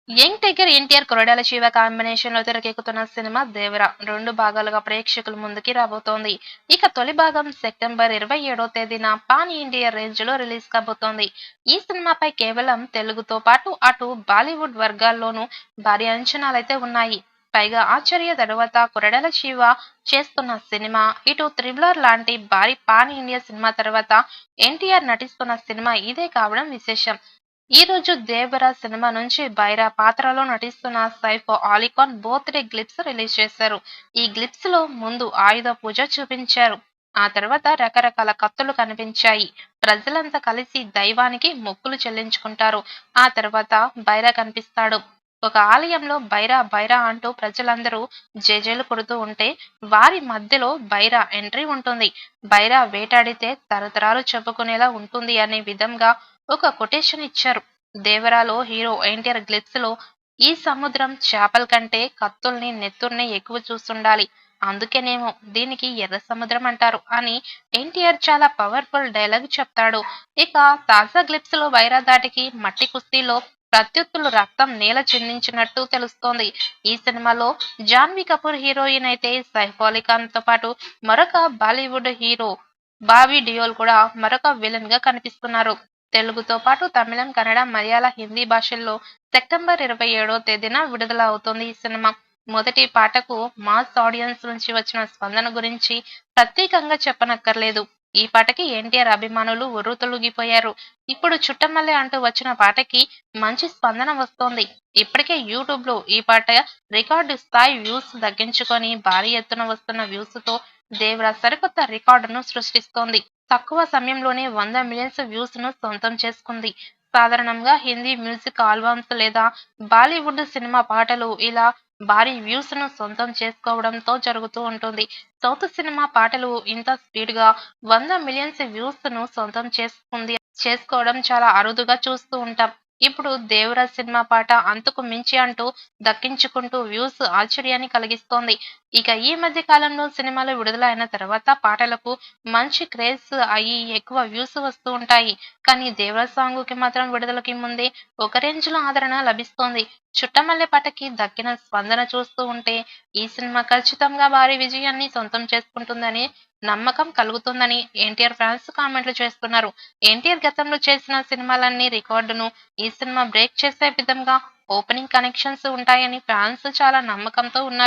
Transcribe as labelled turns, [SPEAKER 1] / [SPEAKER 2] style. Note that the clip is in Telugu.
[SPEAKER 1] Young tiger NTR Koratala Siva combination లో తెరకెక్కుతున్న సినిమా దేవర 2 భాగాలుగా ప్రేక్షకుల ముందుకి రాబోతోంది. ఇక తొలి భాగం సెప్టెంబర్ 27వ తేదీన పాన్ ఇండియా రేంజ్ లో రిలీజ్ కాబోతోంది. ఈ సినిమాపై కేవలం తెలుగుతో పాటు అటు బాలీవుడ్ వర్గాల్లోనూ భారీ అంచనాలైతే ఉన్నాయి. పైగా ఆచార్య తర్వాత కొరడాల శివ చేస్తున్న సినిమా, ఇటు థ్రిల్లర్ లాంటి భారీ పాన్ ఇండియా సినిమా తర్వాత ఎన్టీఆర్ నటిస్తున్న సినిమా ఇదే కావడం విశేషం. ఈ రోజు 'దేవర' సినిమా నుంచి బైరా పాత్రలో నటిస్తున్న Saif Ali Khan birthday glimpse release చేశారు. ఈ గ్లింప్స్ లో ముందు ఆయుధ పూజ చూపించారు. ఆ తర్వాత రకరకాల కత్తులు కనిపించాయి. ప్రజలంతా కలిసి దైవానికి మొక్కులు చెల్లించుకుంటారు. ఆ తర్వాత బైరా కనిపిస్తాడు. ఒక ఆలయంలో బైరా బైరా అంటూ ప్రజలందరూ జేజేలు కొడుతూ ఉంటే వారి మధ్యలో బైరా ఎంట్రీ ఉంటుంది. బైరా వేటాడితే తరతరాలు చెప్పుకునేలా ఉంటుంది అనే విధంగా ఒక కొటేషన్ ఇచ్చారు. 'దేవరా'లో హీరో ఎన్టీఆర్ గ్లిట్స్ లో "ఈ సముద్రం చేపల కంటే కత్తుల్ని, నెత్తుర్నే ఎక్కువ చూస్తుండాలి. అందుకేనేమో దీనికి ఎర్ర సముద్రం అంటారు" అని ఎన్టీఆర్ చాలా పవర్ఫుల్ డైలాగ్ చెప్తాడు. ఇక తాజా గ్లిప్స్ లో వైరా దాటికి మట్టి కుస్తీలో ప్రత్యర్థులు రక్తం నేల చిందించినట్టు తెలుస్తోంది. ఈ సినిమాలో జాన్వీ కపూర్ హీరోయిన్ అయితే సైఫ్ అలీ ఖాన్ తో పాటు మరొక బాలీవుడ్ హీరో బాబీ డియోల్ కూడా మరొక విలన్ గా కనిపిస్తున్నారు. తెలుగుతో పాటు తమిళం, కన్నడ, మలయాళ, హిందీ భాషల్లో సెప్టెంబర్ 27వ తేదీన విడుదల అవుతోంది ఈ సినిమా. మొదటి పాటకు మాస్ ఆడియన్స్ నుంచి వచ్చిన స్పందన గురించి ప్రత్యేకంగా చెప్పనక్కర్లేదు. ఈ పాటకి ఎన్టీఆర్ అభిమానులు ఉర్రూతలూగిపోయారు. ఇప్పుడు 'చుట్టమల్లె' అంటూ వచ్చిన పాటకి మంచి స్పందన వస్తోంది. ఇప్పటికే యూట్యూబ్ లో ఈ పాట రికార్డు స్థాయి వ్యూస్ దక్కించుకొని భారీ ఎత్తున వస్తున్న వ్యూస్ తో దేవర సరికొత్త రికార్డును సృష్టిస్తోంది. తక్కువ సమయంలోనే 100 మిలియన్స్ వ్యూస్ ను సొంతం చేసుకుంది. సాధారణంగా హిందీ మ్యూజిక్ ఆల్బమ్స్ లేదా బాలీవుడ్ సినిమా పాటలు ఇలా భారీ వ్యూస్ ను సొంతం చేసుకోవడంతో జరుగుతూ ఉంటుంది. సౌత్ సినిమా పాటలు ఇంత స్పీడ్ గా 100 మిలియన్స్ వ్యూస్ ను సొంతం చేసుకోవడం చాలా అరుదుగా చూస్తూ ఉంటాం. ఇప్పుడు 'దేవరా' సినిమా పాట అంతకు మించి అంటూ దక్కించుకుంటూ వ్యూస్ ఆశ్చర్యాన్ని కలిగిస్తోంది. ఇక ఈ మధ్య కాలంలో సినిమాలు విడుదల అయిన తర్వాత పాటలకు మంచి క్రేజ్ అయ్యి ఎక్కువ వ్యూస్ వస్తూ ఉంటాయి. కానీ 'దేవరా' సాంగ్ కి మాత్రం విడుదలకి ముందే ఒక రేంజ్ లో ఆదరణ లభిస్తోంది. 'చుట్టమల్లె' పాటకి దక్కిన స్పందన చూస్తూ ఉంటే ఈ సినిమా ఖచ్చితంగా భారీ విజయాన్ని సొంతం చేసుకుంటుందని నమ్మకం కలుగుతుందని ఎన్టీఆర్ ఫ్యాన్స్ కామెంట్లు చేస్తున్నారు. ఎన్టీఆర్ గతంలో చేసిన సినిమాలన్నీ రికార్డును ఈ సినిమా బ్రేక్ చేసే విధంగా ఓపెనింగ్ కలెక్షన్స్ ఉంటాయని ఫ్యాన్స్ చాలా నమ్మకంతో ఉన్నారు.